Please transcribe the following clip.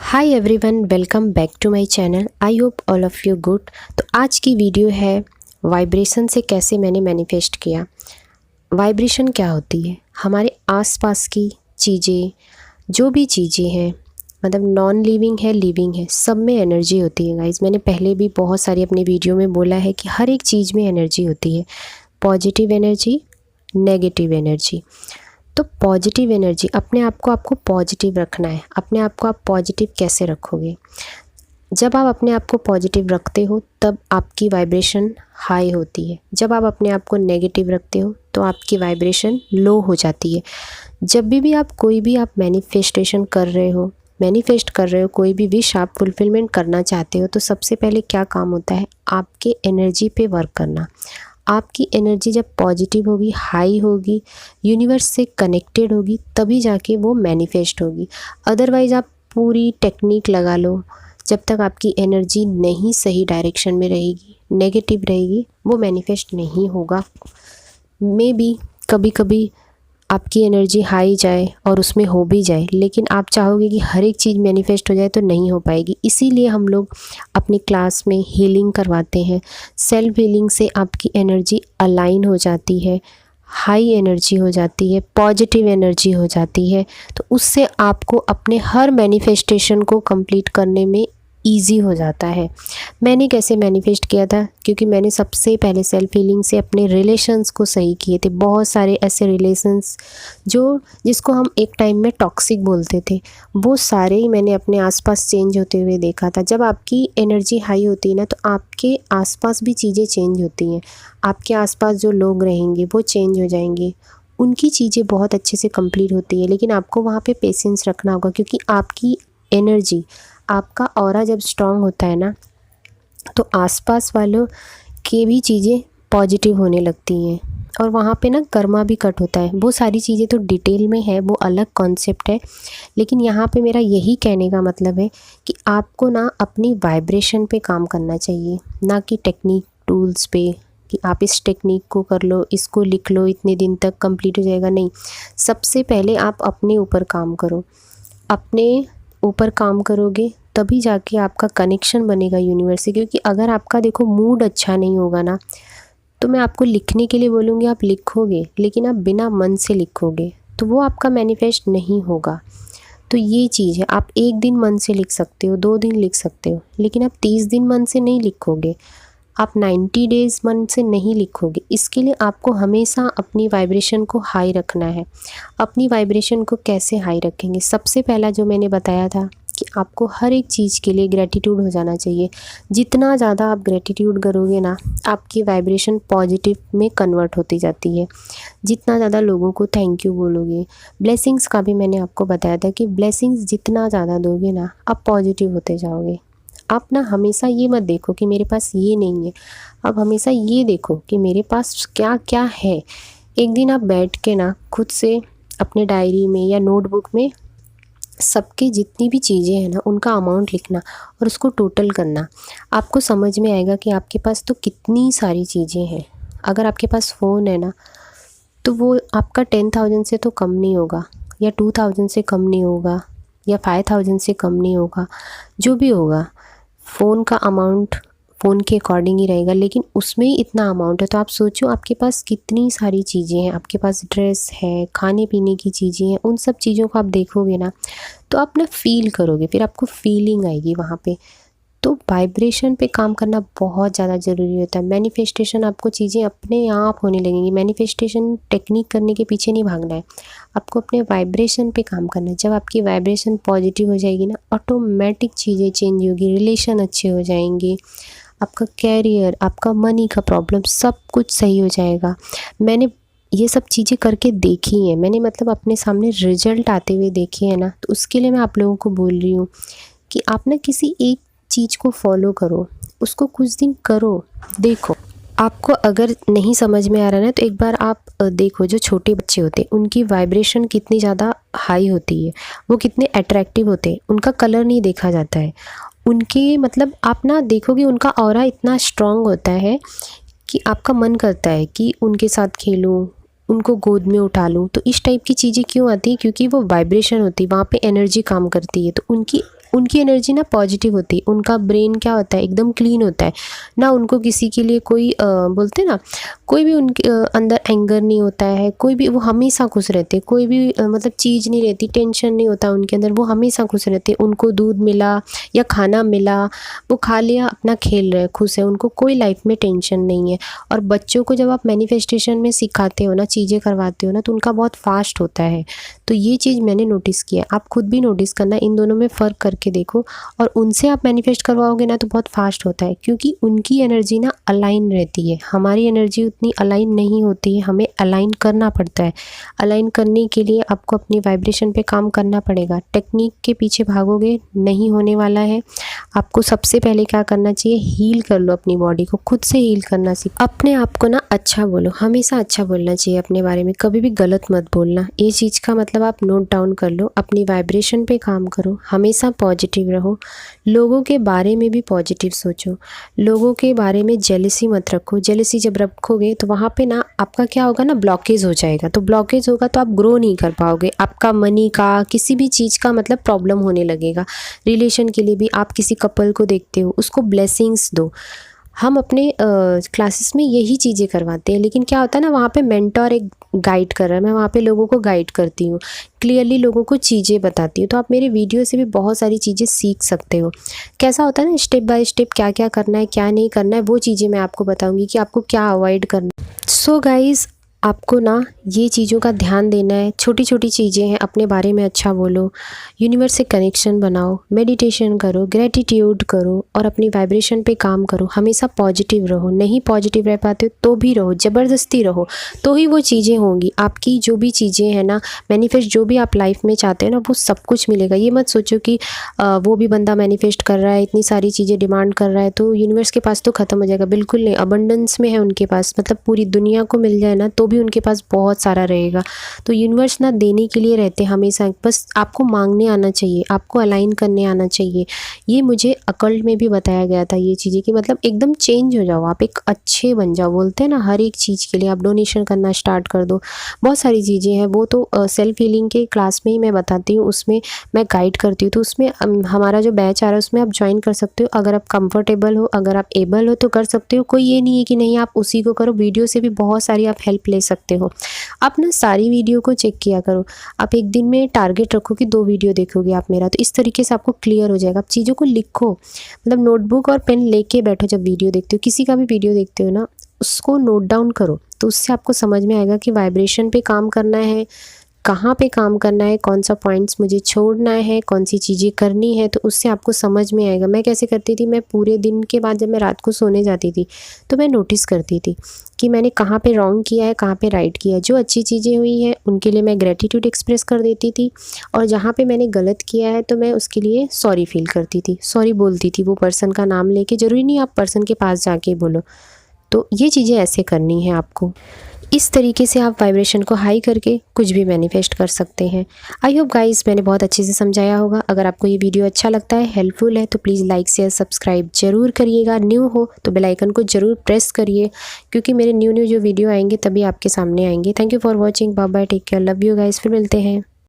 Hi everyone, welcome back to my channel. I hope all of you good. तो आज की video है vibration से कैसे मैंने मैनिफेस्ट किया। वाइब्रेशन क्या होती है? हमारे आसपास की चीज़ें, जो भी चीज़ें हैं, मतलब नॉन लिविंग है, लिविंग है, सब में एनर्जी होती है गाइस। मैंने पहले भी बहुत सारी अपनी वीडियो में बोला है कि हर एक चीज़ में एनर्जी होती है, पॉजिटिव एनर्जी, नेगेटिव एनर्जी। तो पॉजिटिव एनर्जी, अपने आप को आपको पॉजिटिव रखना है। अपने आप को आप पॉजिटिव कैसे रखोगे? जब आप अपने आप को पॉजिटिव रखते हो तब आपकी वाइब्रेशन हाई होती है। जब आप अपने आप को नेगेटिव रखते हो तो आपकी वाइब्रेशन लो हो जाती है। जब भी आप कोई भी आप मैनिफेस्ट कर रहे हो, कोई भी विश आप फुलफिलमेंट करना चाहते हो, तो सबसे पहले क्या काम होता है? आपके एनर्जी पे वर्क करना। आपकी एनर्जी जब पॉजिटिव होगी, हाई होगी, यूनिवर्स से कनेक्टेड होगी, तभी जाके वो मैनिफेस्ट होगी। अदरवाइज़ आप पूरी टेक्निक लगा लो, जब तक आपकी एनर्जी नहीं सही डायरेक्शन में रहेगी, नेगेटिव रहेगी, वो मैनिफेस्ट नहीं होगा। मे बी कभी कभी आपकी एनर्जी हाई जाए और उसमें हो भी जाए, लेकिन आप चाहोगे कि हर एक चीज़ मैनिफेस्ट हो जाए तो नहीं हो पाएगी। इसीलिए हम लोग अपनी क्लास में हीलिंग करवाते हैं। सेल्फ हीलिंग से आपकी एनर्जी अलाइन हो जाती है, हाई एनर्जी हो जाती है, पॉजिटिव एनर्जी हो जाती है। तो उससे आपको अपने हर मैनिफेस्टेशन को कंप्लीट करने में ईजी हो जाता है। मैंने कैसे मैनिफेस्ट किया था? क्योंकि मैंने सबसे पहले सेल्फ हीलिंग से अपने रिलेशंस को सही किए थे। बहुत सारे ऐसे रिलेशंस जिसको हम एक टाइम में टॉक्सिक बोलते थे, वो सारे ही मैंने अपने आसपास चेंज होते हुए देखा था। जब आपकी एनर्जी हाई होती है ना, तो आपके आसपास भी चीज़ें चेंज होती हैं। आपके आसपास जो लोग रहेंगे वो चेंज हो जाएंगे, उनकी चीज़ें बहुत अच्छे से कंप्लीट होती है। लेकिन आपको वहाँ पे पेशेंस रखना होगा, क्योंकि आपकी एनर्जी, आपका ऑरा जब स्ट्रांग होता है ना, तो आसपास वालों की भी चीज़ें पॉजिटिव होने लगती हैं और वहाँ पे ना कर्मा भी कट होता है। वो सारी चीज़ें तो डिटेल में है, वो अलग कॉन्सेप्ट है। लेकिन यहाँ पे मेरा यही कहने का मतलब है कि आपको ना अपनी वाइब्रेशन पे काम करना चाहिए, ना कि टेक्निक टूल्स पे कि आप इस टेक्निक को कर लो, इसको लिख लो, इतने दिन तक कंप्लीट हो जाएगा। नहीं, सबसे पहले आप अपने ऊपर काम करो। अपने ऊपर काम करोगे तभी जाके आपका कनेक्शन बनेगा यूनिवर्स से। क्योंकि अगर आपका देखो मूड अच्छा नहीं होगा ना, तो मैं आपको लिखने के लिए बोलूँगी, आप लिखोगे, लेकिन आप बिना मन से लिखोगे तो वो आपका मैनिफेस्ट नहीं होगा। तो ये चीज़ है, आप एक दिन मन से लिख सकते हो, 2 दिन लिख सकते हो, लेकिन आप 30 दिन मन से नहीं लिखोगे, आप 90 डेज़ मन से नहीं लिखोगे। इसके लिए आपको हमेशा अपनी वाइब्रेशन को हाई रखना है। अपनी वाइब्रेशन को कैसे हाई रखेंगे? सबसे पहला जो मैंने बताया था कि आपको हर एक चीज़ के लिए ग्रैटिट्यूड हो जाना चाहिए। जितना ज़्यादा आप ग्रैटिट्यूड करोगे ना, आपकी वाइब्रेशन पॉजिटिव में कन्वर्ट होती जाती है। जितना ज़्यादा लोगों को थैंक यू बोलोगे, ब्लेसिंग्स का भी मैंने आपको बताया था कि ब्लेसिंग्स जितना ज़्यादा दोगे ना, आप पॉजिटिव होते जाओगे। आप ना हमेशा ये मत देखो कि मेरे पास ये नहीं है, आप हमेशा ये देखो कि मेरे पास क्या क्या है। एक दिन आप बैठ के ना खुद से अपने डायरी में या नोटबुक में सबके जितनी भी चीज़ें हैं ना, उनका अमाउंट लिखना और उसको टोटल करना। आपको समझ में आएगा कि आपके पास तो कितनी सारी चीज़ें हैं। अगर आपके पास फ़ोन है ना, तो वो आपका 10,000 से तो कम नहीं होगा, या 2,000 से कम नहीं होगा, या 5,000 से कम नहीं होगा। जो भी होगा, फ़ोन का अमाउंट फ़ोन के अकॉर्डिंग ही रहेगा, लेकिन उसमें ही इतना अमाउंट है। तो आप सोचो आपके पास कितनी सारी चीज़ें हैं। आपके पास ड्रेस है, खाने पीने की चीज़ें हैं। उन सब चीज़ों को आप देखोगे ना, तो आप ना फ़ील करोगे, फिर आपको फीलिंग आएगी वहाँ पे। तो वाइब्रेशन पे काम करना बहुत ज़्यादा ज़रूरी होता है। मैनिफेस्टेशन, आपको चीज़ें अपने आप होने लगेंगी। मैनिफेस्टेशन टेक्निक करने के पीछे नहीं भागना है, आपको अपने वाइब्रेशन पे काम करना है। जब आपकी वाइब्रेशन पॉजिटिव हो जाएगी ना, ऑटोमेटिक चीज़ें चेंज होगी, रिलेशन अच्छे हो जाएंगे, आपका कैरियर, आपका मनी का प्रॉब्लम, सब कुछ सही हो जाएगा। मैंने ये सब चीज़ें करके देखी हैं, मैंने मतलब अपने सामने रिजल्ट आते हुए देखे हैं ना, तो उसके लिए मैं आप लोगों को बोल रही हूँ कि आप ना किसी एक चीज़ को फॉलो करो, उसको कुछ दिन करो, देखो। आपको अगर नहीं समझ में आ रहा ना, तो एक बार आप देखो, जो छोटे बच्चे होते हैं उनकी वाइब्रेशन कितनी ज़्यादा हाई होती है, वो कितने अट्रैक्टिव होते हैं, उनका कलर नहीं देखा जाता है, उनके मतलब आप ना देखोगे उनका ऑरा इतना स्ट्रॉन्ग होता है कि आपका मन करता है कि उनके साथ खेलूं, उनको गोद में उठा लूँ। तो इस टाइप की चीज़ें क्यों आती हैं? क्योंकि वो वाइब्रेशन होती है, वहाँ पे एनर्जी काम करती है, तो उनकी एनर्जी ना पॉजिटिव होती है, उनका ब्रेन क्या होता है एकदम क्लीन होता है ना, उनको किसी के लिए कोई बोलते हैं ना, कोई भी उनके अंदर एंगर नहीं होता है, कोई भी, वो हमेशा खुश रहते, कोई भी मतलब चीज़ नहीं रहती, टेंशन नहीं होता उनके अंदर, वो हमेशा खुश रहते। उनको दूध मिला या खाना मिला, वो खा लिया, अपना खेल रहे, खुश है, उनको कोई लाइफ में टेंशन नहीं है। और बच्चों को जब आप मैनिफेस्टेशन में सिखाते हो ना, चीज़ें करवाते हो ना, तो उनका बहुत फास्ट होता है। तो ये चीज़ मैंने नोटिस किया, आप खुद भी नोटिस करना, इन दोनों में फ़र्क करके देखो। और उनसे आप मैनिफेस्ट करवाओगे ना तो बहुत फास्ट होता है, क्योंकि उनकी एनर्जी ना अलाइन रहती है, हमारी एनर्जी उतनी अलाइन नहीं होती है, हमें अलाइन करना पड़ता है। अलाइन करने के लिए आपको अपनी वाइब्रेशन पे काम करना पड़ेगा। टेक्निक के पीछे भागोगे नहीं होने वाला है। आपको सबसे पहले क्या करना चाहिए, हील कर लो अपनी बॉडी को, खुद से हील करना सीखो। अपने आप को ना अच्छा बोलो, हमेशा अच्छा बोलना चाहिए अपने बारे में, कभी भी गलत मत बोलना। ये चीज़ का मतलब आप नोट डाउन कर लो। अपनी वाइब्रेशन पे काम करो, हमेशा पॉजिटिव रहो, लोगों के बारे में भी पॉजिटिव सोचो, लोगों के बारे में जेलसी मत रखो। जेलसी जब रखोगे तो वहाँ पे ना आपका क्या होगा ना, ब्लॉकेज हो जाएगा। तो ब्लॉकेज होगा तो आप ग्रो नहीं कर पाओगे, आपका मनी का, किसी भी चीज़ का मतलब प्रॉब्लम होने लगेगा। रिलेशन के लिए भी, आप किसी कपल को देखते हो, उसको ब्लेसिंग्स दो। हम अपने क्लासेस में यही चीज़ें करवाते हैं, लेकिन क्या होता है ना, वहाँ पे मेंटर एक गाइड कर रहा है, मैं वहाँ पे लोगों को गाइड करती हूँ, क्लियरली लोगों को चीज़ें बताती हूँ। तो आप मेरे वीडियो से भी बहुत सारी चीज़ें सीख सकते हो। कैसा होता है ना, स्टेप बाय स्टेप क्या क्या करना है, क्या नहीं करना है, वो चीज़ें मैं आपको बताऊँगी कि आपको क्या अवॉइड करना है। सो गाइज़, आपको ना ये चीज़ों का ध्यान देना है। छोटी छोटी चीज़ें हैं, अपने बारे में अच्छा बोलो, यूनिवर्स से कनेक्शन बनाओ, मेडिटेशन करो, ग्रेटिट्यूड करो और अपनी वाइब्रेशन पे काम करो। हमेशा पॉजिटिव रहो, नहीं पॉजिटिव रह पाते हो तो भी रहो, ज़बरदस्ती रहो, तो ही वो चीज़ें होंगी। आपकी जो भी चीज़ें हैं ना, मैनिफेस्ट जो भी आप लाइफ में चाहते हो ना, वो सब कुछ मिलेगा। ये मत सोचो कि वो भी बंदा मैनिफेस्ट कर रहा है, इतनी सारी चीज़ें डिमांड कर रहा है तो यूनिवर्स के पास तो ख़त्म हो जाएगा। बिल्कुल नहीं, अबंडेंस में है उनके पास, मतलब पूरी दुनिया को मिल जाए ना तो भी उनके पास बहुत सारा रहेगा। तो यूनिवर्स ना देने के लिए रहते हैं हमेशा, बस आपको मांगने आना चाहिए, आपको अलाइन करने आना चाहिए। ये मुझे अकल्ट में भी बताया गया था ये चीज़ें, कि मतलब एकदम चेंज हो जाओ, आप एक अच्छे बन जाओ। बोलते हैं ना, हर एक चीज़ के लिए आप डोनेशन करना स्टार्ट कर दो। बहुत सारी चीज़ें हैं, वो तो सेल्फ हीलिंग के क्लास में ही मैं बताती हूँ, उसमें मैं गाइड करती हूँ। तो उसमें हमारा जो बैच आ रहा है उसमें आप ज्वाइन कर सकते हो, अगर आप कंफर्टेबल हो, अगर आप एबल हो तो कर सकते हो। कोई ये नहीं है कि नहीं आप उसी को करो, वीडियो से भी बहुत सारी आप हेल्प ले सकते हो। आप ना सारी वीडियो को चेक किया करो, आप एक दिन में टारगेट रखो कि 2 वीडियो देखोगे आप मेरा, तो इस तरीके से आपको क्लियर हो जाएगा। आप चीज़ों को लिखो, मतलब नोटबुक और पेन लेके बैठो। जब वीडियो देखते हो, किसी का भी वीडियो देखते हो ना, उसको नोट डाउन करो, तो उससे आपको समझ में आएगा कि वाइब्रेशन पे काम करना है, कहाँ पे काम करना है, कौन सा पॉइंट्स मुझे छोड़ना है, कौन सी चीज़ें करनी है, तो उससे आपको समझ में आएगा। मैं कैसे करती थी, मैं पूरे दिन के बाद जब मैं रात को सोने जाती थी तो मैं नोटिस करती थी कि मैंने कहाँ पे रॉन्ग किया है, कहाँ पे राइट किया है। जो अच्छी चीज़ें हुई हैं उनके लिए मैं ग्रेटिट्यूड एक्सप्रेस कर देती थी, और जहाँ पे मैंने गलत किया है तो मैं उसके लिए सॉरी फील करती थी, सॉरी बोलती थी, वो पर्सन का नाम लेके। ज़रूरी नहीं आप पर्सन के पास जाके बोलो। तो ये चीज़ें ऐसे करनी है आपको। इस तरीके से आप वाइब्रेशन को हाई करके कुछ भी मैनिफेस्ट कर सकते हैं। आई होप गाइस मैंने बहुत अच्छे से समझाया होगा। अगर आपको ये वीडियो अच्छा लगता है, हेल्पफुल है, तो प्लीज़ लाइक शेयर सब्सक्राइब ज़रूर करिएगा। न्यू हो तो बेल आइकन को ज़रूर प्रेस करिए, क्योंकि मेरे न्यू जो वीडियो आएंगे तभी आपके सामने आएंगे। Thank you for watching, bye bye, take care, love you guys, फिर मिलते हैं।